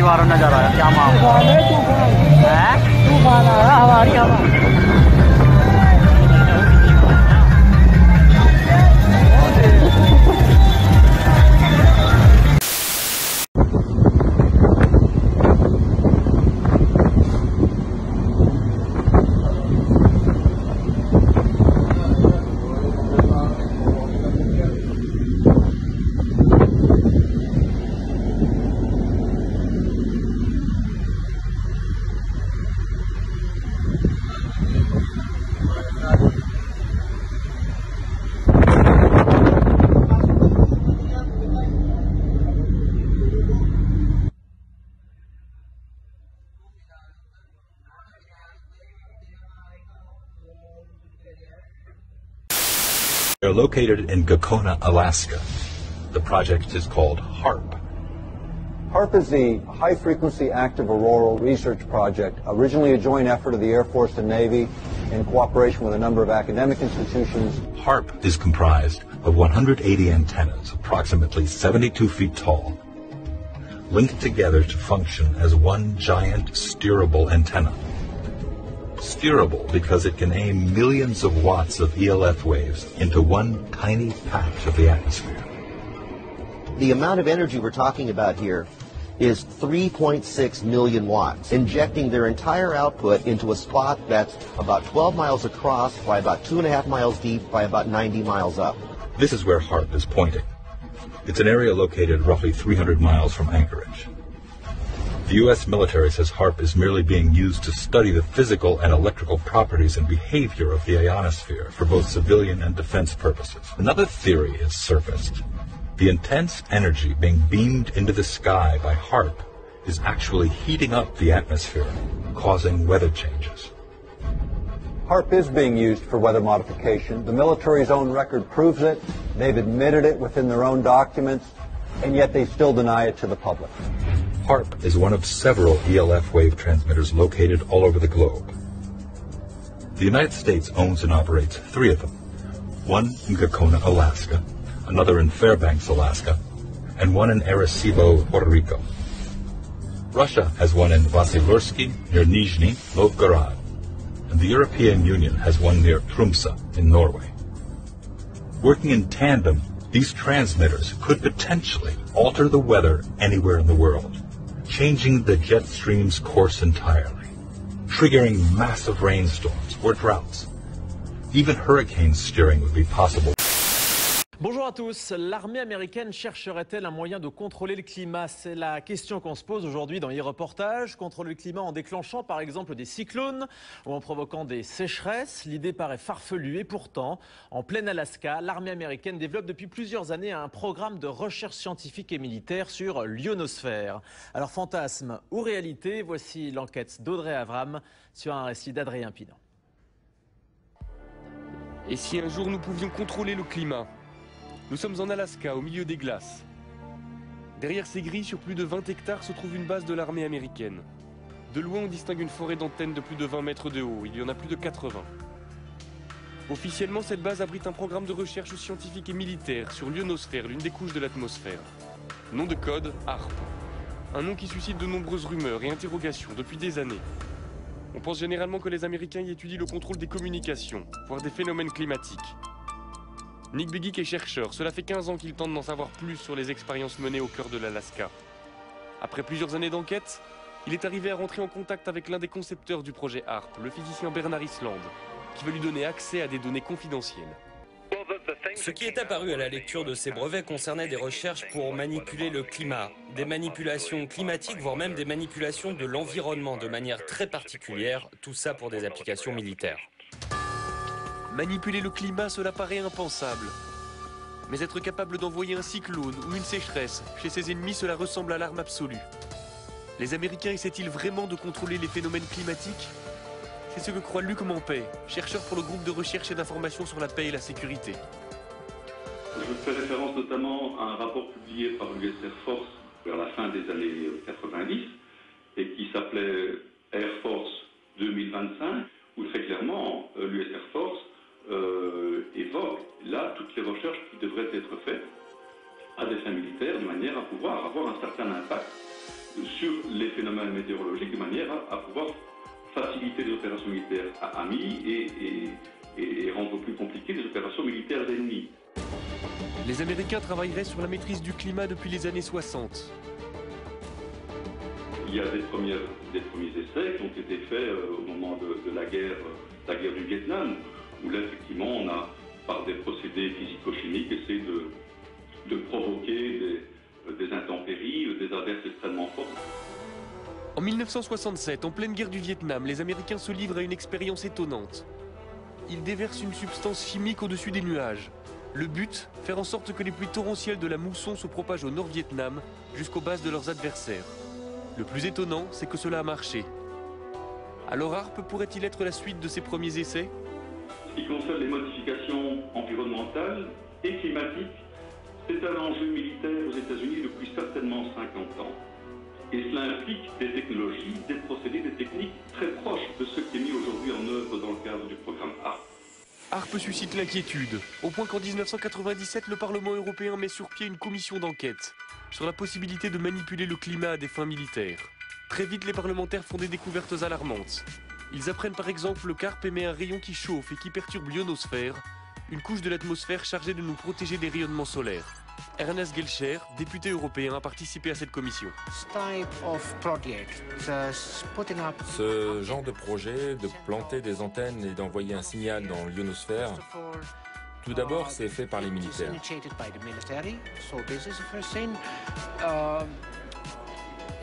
पहली बार नजर आया, क्या मामला है? तूफान आया, हमारी हवा। They're located in Gakona, Alaska. The project is called HARP. HARP is the High Frequency Active Auroral Research Project, originally a joint effort of the Air Force and Navy in cooperation with a number of academic institutions. HARP is comprised of 180 antennas, approximately 72 feet tall, linked together to function as one giant steerable antenna. Steerable because it can aim millions of watts of ELF waves into one tiny patch of the atmosphere. The amount of energy we're talking about here is 3.6 million watts, injecting their entire output into a spot that's about 12 miles across by about 2.5 miles deep by about 90 miles up. This is where HARP is pointing. It's an area located roughly 300 miles from Anchorage. The U.S. military says HARP is merely being used to study the physical and electrical properties and behavior of the ionosphere for both civilian and defense purposes. Another theory is surfaced. The intense energy being beamed into the sky by HARP is actually heating up the atmosphere, causing weather changes. HARP is being used for weather modification. The military's own record proves it. They've admitted it within their own documents, and yet they still deny it to the public. HARP is one of several ELF wave transmitters located all over the globe. The United States owns and operates 3 of them, one in Gakona, Alaska, another in Fairbanks, Alaska, and one in Arecibo, Puerto Rico. Russia has one in Vasilursky near Nizhny Novgorod, and the European Union has one near Tromsø in Norway. Working in tandem, these transmitters could potentially alter the weather anywhere in the world, changing the jet stream's course entirely, triggering massive rainstorms or droughts. Even hurricane steering would be possible. Bonjour à tous. L'armée américaine chercherait-elle un moyen de contrôler le climat? C'est la question qu'on se pose aujourd'hui dans e-reportage. Contrôler le climat en déclenchant par exemple des cyclones ou en provoquant des sécheresses. L'idée paraît farfelue et pourtant, en plein Alaska, l'armée américaine développe depuis plusieurs années un programme de recherche scientifique et militaire sur l'ionosphère. Alors fantasme ou réalité, voici l'enquête d'Audrey Avram sur un récit d'Adrien Pinon. Et si un jour nous pouvions contrôler le climat? Nous sommes en Alaska, au milieu des glaces. Derrière ces grilles, sur plus de 20 hectares, se trouve une base de l'armée américaine. De loin, on distingue une forêt d'antennes de plus de 20 mètres de haut. Il y en a plus de 80. Officiellement, cette base abrite un programme de recherche scientifique et militaire sur l'ionosphère, l'une des couches de l'atmosphère. Nom de code, HARP. Un nom qui suscite de nombreuses rumeurs et interrogations depuis des années. On pense généralement que les Américains y étudient le contrôle des communications, voire des phénomènes climatiques. Nick Begich est chercheur, cela fait 15 ans qu'il tente d'en savoir plus sur les expériences menées au cœur de l'Alaska. Après plusieurs années d'enquête, il est arrivé à rentrer en contact avec l'un des concepteurs du projet HARP, le physicien Bernard Island, qui veut lui donner accès à des données confidentielles. Ce qui est apparu à la lecture de ces brevets concernait des recherches pour manipuler le climat, des manipulations climatiques, voire même des manipulations de l'environnement de manière très particulière, tout ça pour des applications militaires. Manipuler le climat, cela paraît impensable. Mais être capable d'envoyer un cyclone ou une sécheresse chez ses ennemis, cela ressemble à l'arme absolue. Les Américains essaient-ils vraiment de contrôler les phénomènes climatiques? C'est ce que croit Luc Mampey, chercheur pour le groupe de recherche et d'information sur la paix et la sécurité. Je fais référence notamment à un rapport publié par l'US Air Force vers la fin des années 90 et qui s'appelait Air Force 2025, où très clairement l'US Air Force évoque là toutes les recherches qui devraient être faites à des fins militaires de manière à pouvoir avoir un certain impact sur les phénomènes météorologiques de manière à pouvoir faciliter les opérations militaires amis et rendre plus compliquées les opérations militaires ennemies. Les Américains travailleraient sur la maîtrise du climat depuis les années 60. Il y a des premiers essais qui ont été faits au moment de la guerre du Vietnam, où là, effectivement, on a, par des procédés physico-chimiques, essayé de provoquer des intempéries, des averses extrêmement fortes. En 1967, en pleine guerre du Vietnam, les Américains se livrent à une expérience étonnante. Ils déversent une substance chimique au-dessus des nuages. Le but, faire en sorte que les pluies torrentielles de la mousson se propagent au Nord-Vietnam jusqu'aux bases de leurs adversaires. Le plus étonnant, c'est que cela a marché. Alors HAARP pourrait-il être la suite de ces premiers essais? Ce qui concerne les modifications environnementales et climatiques, c'est un enjeu militaire aux États-Unis depuis certainement 50 ans. Et cela implique des technologies, des procédés, des techniques très proches de ce qui est mis aujourd'hui en œuvre dans le cadre du programme HAARP. HAARP suscite l'inquiétude, au point qu'en 1997, le Parlement européen met sur pied une commission d'enquête sur la possibilité de manipuler le climat à des fins militaires. Très vite, les parlementaires font des découvertes alarmantes. Ils apprennent par exemple qu'HAARP émet un rayon qui chauffe et qui perturbe l'ionosphère, une couche de l'atmosphère chargée de nous protéger des rayonnements solaires. Ernest Gelscher, député européen, a participé à cette commission. Ce genre de projet, de planter des antennes et d'envoyer un signal dans l'ionosphère, tout d'abord, c'est fait par les militaires.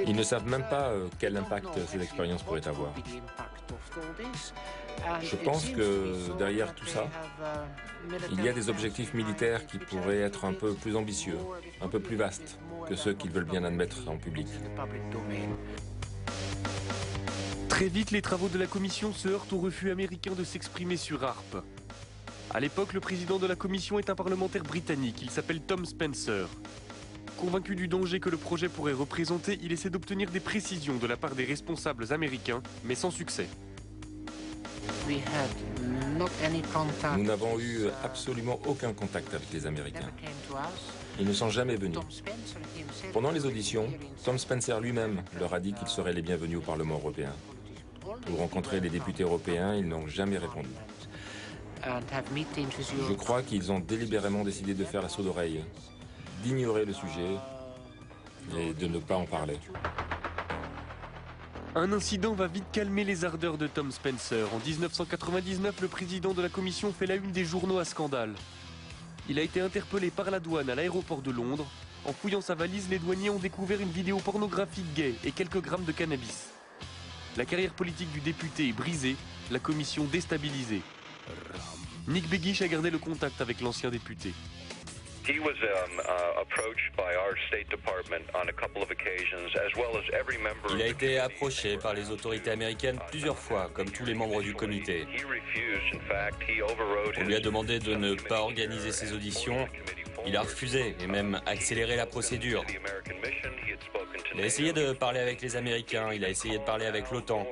Ils ne savent même pas quel impact ces expériences pourraient avoir. Je pense que derrière tout ça, il y a des objectifs militaires qui pourraient être un peu plus ambitieux, un peu plus vastes que ceux qu'ils veulent bien admettre en public. Très vite, les travaux de la commission se heurtent au refus américain de s'exprimer sur HAARP. À l'époque, le président de la commission est un parlementaire britannique, il s'appelle Tom Spencer. Convaincu du danger que le projet pourrait représenter, il essaie d'obtenir des précisions de la part des responsables américains, mais sans succès. Nous n'avons eu absolument aucun contact avec les Américains. Ils ne sont jamais venus. Pendant les auditions, Tom Spencer lui-même leur a dit qu'ils seraient les bienvenus au Parlement européen. Pour rencontrer les députés européens, ils n'ont jamais répondu. Je crois qu'ils ont délibérément décidé de faire la sourde oreille, d'ignorer le sujet et de ne pas en parler. Un incident va vite calmer les ardeurs de Tom Spencer. En 1999, le président de la commission fait la une des journaux à scandale. Il a été interpellé par la douane à l'aéroport de Londres. En fouillant sa valise, les douaniers ont découvert une vidéo pornographique gay et quelques grammes de cannabis. La carrière politique du député est brisée, la commission déstabilisée. Nick Begich a gardé le contact avec l'ancien député. Il a été approché par les autorités américaines plusieurs fois, comme tous les membres du comité. On lui a demandé de ne pas organiser ses auditions. Il a refusé et même accéléré la procédure. Il a essayé de parler avec les Américains, il a essayé de parler avec l'OTAN.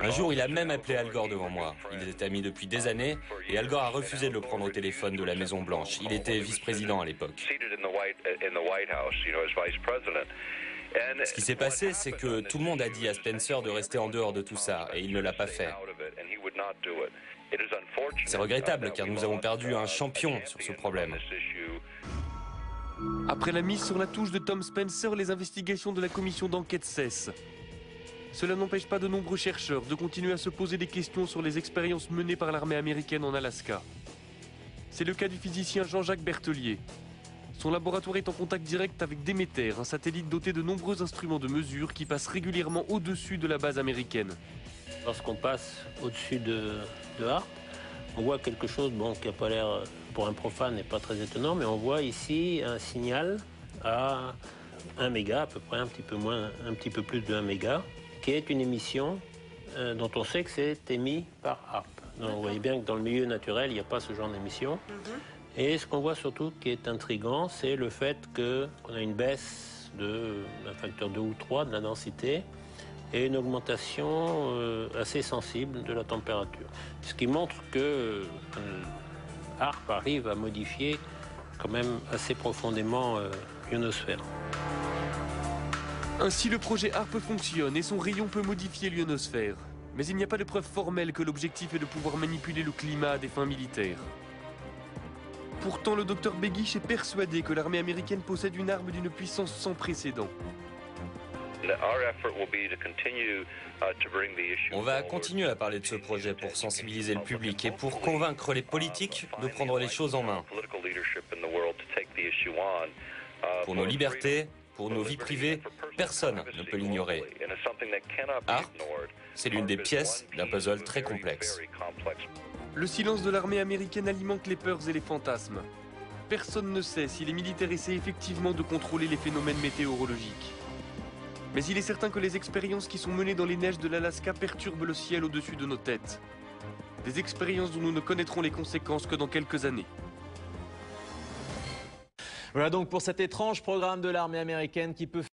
Un jour, il a même appelé Al Gore devant moi. Ils étaient amis depuis des années et Al Gore a refusé de le prendre au téléphone de la Maison-Blanche. Il était vice-président à l'époque. Ce qui s'est passé, c'est que tout le monde a dit à Spencer de rester en dehors de tout ça et il ne l'a pas fait. C'est regrettable car nous avons perdu un champion sur ce problème. Après la mise sur la touche de Tom Spencer, les investigations de la commission d'enquête cessent. Cela n'empêche pas de nombreux chercheurs de continuer à se poser des questions sur les expériences menées par l'armée américaine en Alaska. C'est le cas du physicien Jean-Jacques Berthelier. Son laboratoire est en contact direct avec Demeter, un satellite doté de nombreux instruments de mesure qui passe régulièrement au-dessus de la base américaine. Lorsqu'on passe au-dessus de HAARP, on voit quelque chose qui n'a pas l'air, pour un profane, n'est pas très étonnant, mais on voit ici un signal à 1 méga, à peu près un petit peu plus de 1 méga, qui est une émission dont on sait que c'est émis par HAARP. Donc, vous voyez bien que dans le milieu naturel, il n'y a pas ce genre d'émission. Et ce qu'on voit surtout qui est intriguant, c'est le fait qu'on a une baisse d'un facteur 2 ou 3 de la densité et une augmentation assez sensible de la température. Ce qui montre que HAARP arrive à modifier quand même assez profondément l'ionosphère. Ainsi, le projet HAARP fonctionne et son rayon peut modifier l'ionosphère. Mais il n'y a pas de preuve formelle que l'objectif est de pouvoir manipuler le climat à des fins militaires. Pourtant, le docteur Begich est persuadé que l'armée américaine possède une arme d'une puissance sans précédent. On va continuer à parler de ce projet pour sensibiliser le public et pour convaincre les politiques de prendre les choses en main. Pour nos libertés, pour nos vies privées, personne ne peut l'ignorer. HAARP, c'est l'une des pièces d'un puzzle très complexe. Le silence de l'armée américaine alimente les peurs et les fantasmes. Personne ne sait si les militaires essaient effectivement de contrôler les phénomènes météorologiques. Mais il est certain que les expériences qui sont menées dans les neiges de l'Alaska perturbent le ciel au-dessus de nos têtes. Des expériences dont nous ne connaîtrons les conséquences que dans quelques années. Voilà donc pour cet étrange programme de l'armée américaine qui peut...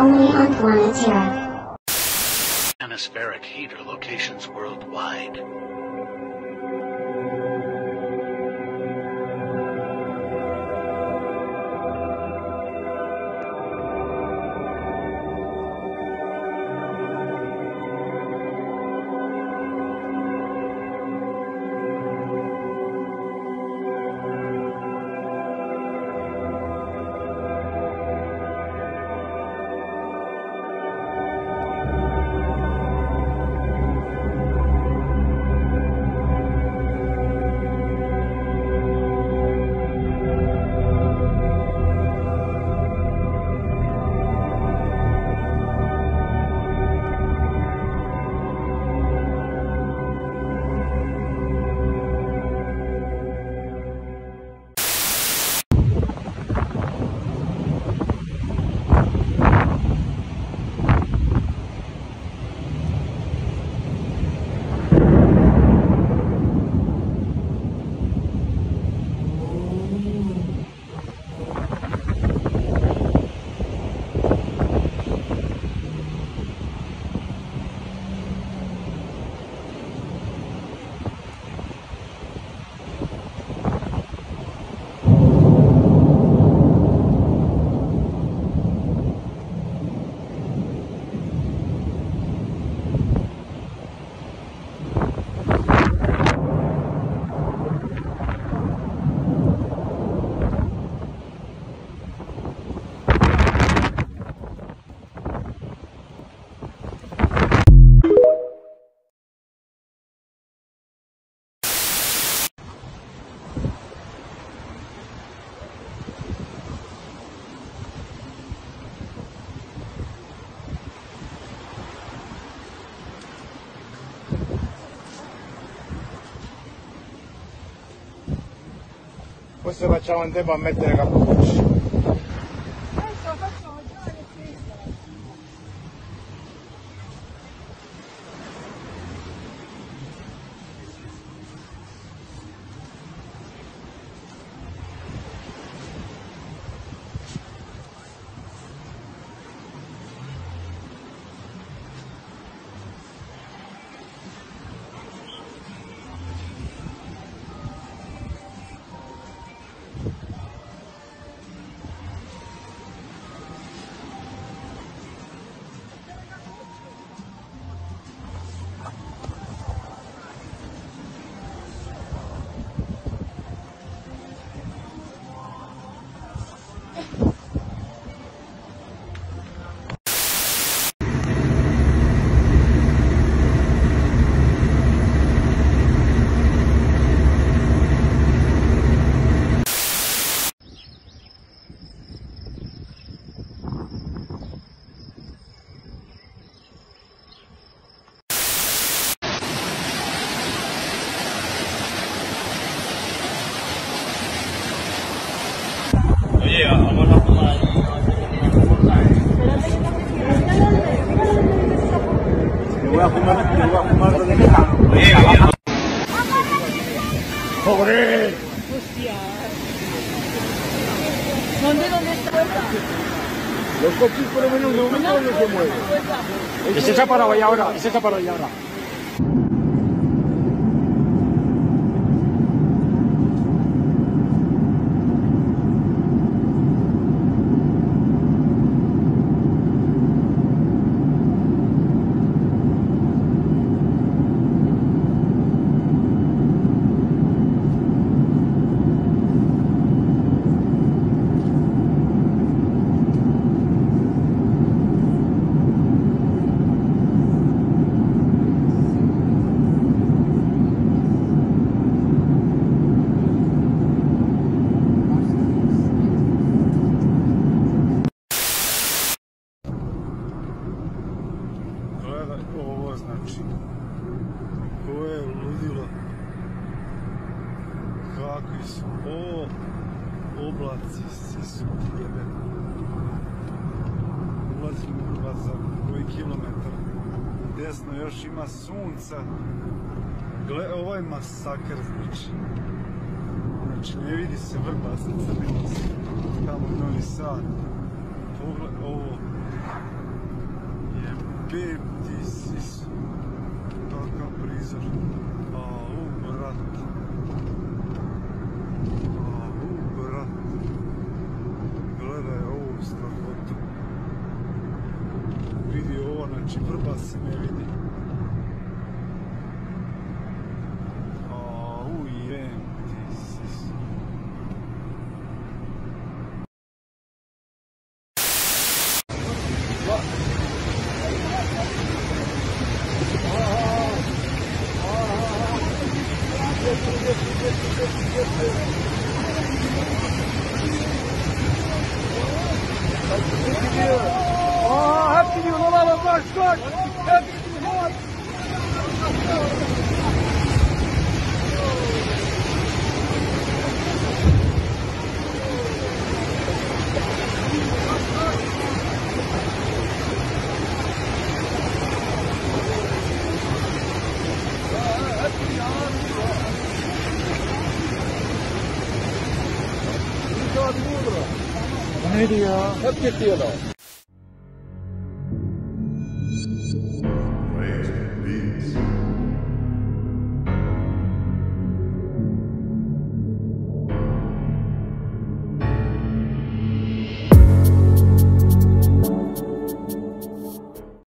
Only on planet Terra. Atmospheric heater locations worldwide. Questo facciamo in tempo a mettere cappucci. voy a fumar de mexicano. ¡Joder! Hostia. ¿Dónde está? Los coches por lo menos de momento no se mueven. Y se echa para allá ahora, y se echa para allá ahora. Ovo znači, koje je ludilo, kakvi su ovo oblaci, svi su jebeni. Ulazim urba za koji kilometar, desno još ima sunca, gle, ovo je masakr znači ne vidi se Vrbas, crnilo se, tamo Novi Sad, pogled ovo. Ti si takav prizor, brat, gledaj ovu strahotu, vidi ovo, znači Vrbas se ne vidi, jem ti si. Hep gidiyor, olalım, koş! Hep gidiyor! Neydi ya? Hep gidiyorlar.